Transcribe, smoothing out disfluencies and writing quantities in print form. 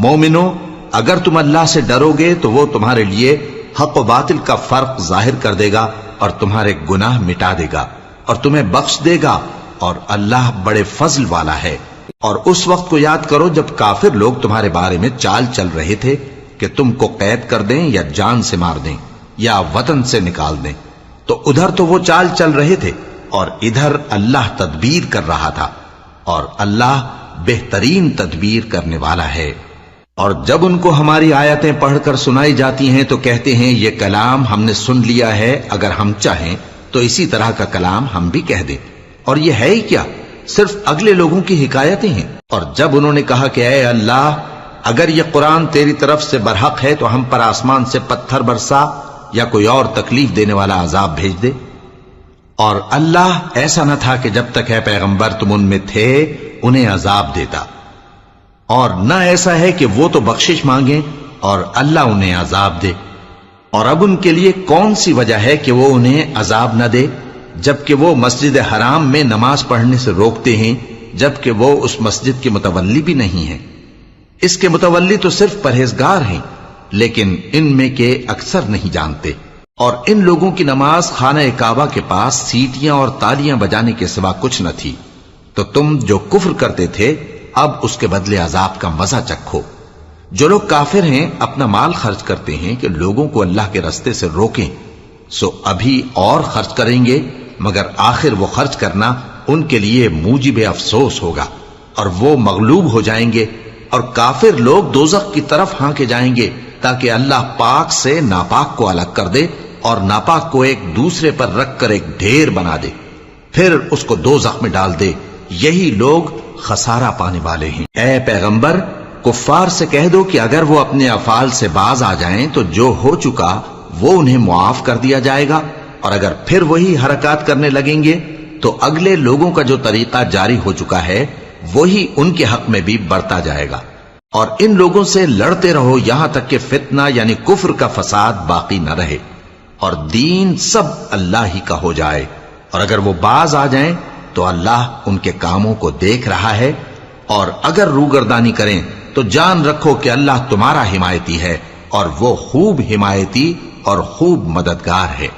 مومنو، اگر تم اللہ سے ڈرو گے تو وہ تمہارے لیے حق و باطل کا فرق ظاہر کر دے گا اور تمہارے گناہ مٹا دے گا اور تمہیں بخش دے گا، اور اللہ بڑے فضل والا ہے۔ اور اس وقت کو یاد کرو جب کافر لوگ تمہارے بارے میں چال چل رہے تھے کہ تم کو قید کر دیں یا جان سے مار دیں یا وطن سے نکال دیں، تو ادھر تو وہ چال چل رہے تھے اور ادھر اللہ تدبیر کر رہا تھا، اور اللہ بہترین تدبیر کرنے والا ہے۔ اور جب ان کو ہماری آیتیں پڑھ کر سنائی جاتی ہیں تو کہتے ہیں یہ کلام ہم نے سن لیا ہے، اگر ہم چاہیں تو اسی طرح کا کلام ہم بھی کہہ دیں، اور یہ ہے ہی کیا، صرف اگلے لوگوں کی حکایتیں ہیں۔ اور جب انہوں نے کہا کہ اے اللہ، اگر یہ قرآن تیری طرف سے برحق ہے تو ہم پر آسمان سے پتھر برسا یا کوئی اور تکلیف دینے والا عذاب بھیج دے۔ اور اللہ ایسا نہ تھا کہ جب تک اے پیغمبر تم ان میں تھے انہیں عذاب دیتا، اور نہ ایسا ہے کہ وہ تو بخشش مانگیں اور اللہ انہیں عذاب دے۔ اور اب ان کے لیے کون سی وجہ ہے کہ وہ انہیں عذاب نہ دے، جبکہ وہ مسجد حرام میں نماز پڑھنے سے روکتے ہیں، جبکہ وہ اس مسجد کے متولی بھی نہیں ہیں۔ اس کے متولی تو صرف پرہیزگار ہیں، لیکن ان میں کے اکثر نہیں جانتے۔ اور ان لوگوں کی نماز خانہ کعبہ کے پاس سیٹیاں اور تالیاں بجانے کے سوا کچھ نہ تھی، تو تم جو کفر کرتے تھے اب اس کے بدلے عذاب کا مزہ چکھو۔ جو لوگ کافر ہیں اپنا مال خرچ کرتے ہیں کہ لوگوں کو اللہ کے رستے سے روکیں، سو ابھی اور خرچ کریں گے، مگر آخر وہ خرچ کرنا ان کے لیے موجب افسوس ہوگا، اور وہ مغلوب ہو جائیں گے، اور کافر لوگ دوزخ کی طرف ہانکے جائیں گے تاکہ اللہ پاک سے ناپاک کو الگ کر دے اور ناپاک کو ایک دوسرے پر رکھ کر ایک ڈھیر بنا دے، پھر اس کو دوزخ میں ڈال دے۔ یہی لوگ خسارہ پانے والے ہیں۔ اے پیغمبر، کفار سے کہہ دو کہ اگر وہ اپنے افعال سے باز آ جائیں تو جو ہو چکا وہ انہیں معاف کر دیا جائے گا، اور اگر پھر وہی حرکات کرنے لگیں گے تو اگلے لوگوں کا جو طریقہ جاری ہو چکا ہے وہی ان کے حق میں بھی برتا جائے گا۔ اور ان لوگوں سے لڑتے رہو یہاں تک کہ فتنہ یعنی کفر کا فساد باقی نہ رہے، اور دین سب اللہ ہی کا ہو جائے۔ اور اگر وہ باز آ جائیں تو اللہ ان کے کاموں کو دیکھ رہا ہے، اور اگر روگردانی کریں تو جان رکھو کہ اللہ تمہارا حمایتی ہے، اور وہ خوب حمایتی اور خوب مددگار ہے۔